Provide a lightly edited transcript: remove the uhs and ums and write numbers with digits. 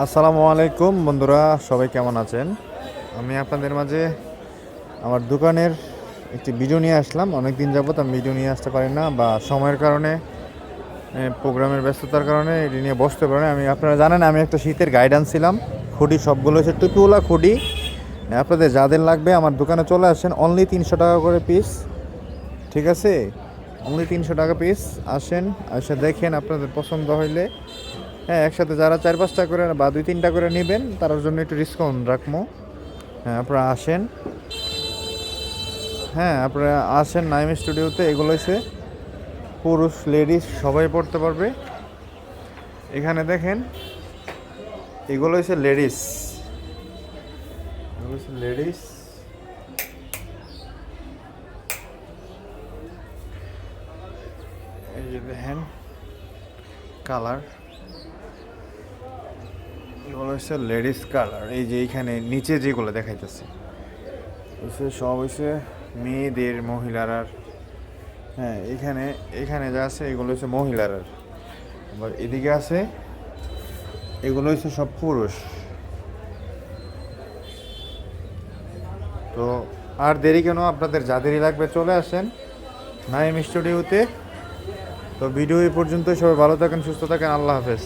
আসসালামু আলাইকুম বন্ধুরা, সবাই কেমন আছেন? আমি আপনাদের মাঝে আমার দোকানের একটি ভিডিও নিয়ে আসলাম। অনেক দিন যাবত আমি ভিডিও নিয়ে আসতে পারি না, বা সময়ের কারণে, প্রোগ্রামের ব্যস্ততার কারণে এটি নিয়ে বসতে পারি না। আপনারা জানেন আমি একটা শীতের গাইড আনছিলাম। খুডি সবগুলো হচ্ছে টুপিওয়ালা খুডি। আপনাদের যাদের লাগবে আমার দোকানে চলে আসেন। অনলি 300 টাকা করে পিস, ঠিক আছে? অনলি 300 টাকা পিস। আসেন, এসে দেখেন, আপনাদের পছন্দ হইলে হ্যাঁ, একসাথে যারা 4-5টা করে বা 2-3টা করে নেবেন তার জন্য একটু ডিসকাউন্ট রাখবো। হ্যাঁ, আপনারা আসেন। হ্যাঁ, আপনারা আসেন নাইম স্টুডিওতে। এগুলো হচ্ছে পুরুষ লেডিস সবাই পড়তে পারবে। এখানে দেখেন, এগুলো হচ্ছে লেডিস, এগুলো হচ্ছে লেডিস। এই যে দেখেন কালার, এগুলো হচ্ছে লেডিস কালার। এই যে এইখানে নিচে যেগুলো দেখাইতেছে হচ্ছে সব হচ্ছে মেয়েদের, মহিলার। আর হ্যাঁ, এখানে এখানে যা আছে এগুলো হচ্ছে মহিলার। আর আবার এদিকে আছে এগুলো হচ্ছে সব পুরুষ। তো আর দেরি কেন, আপনাদের যাদেরই লাগবে চলে আসেন নাইম স্টুডিওতে। তো ভিডিও এই পর্যন্ত। সবাই ভালো থাকেন, সুস্থ থাকেন, আল্লাহ হাফেজ।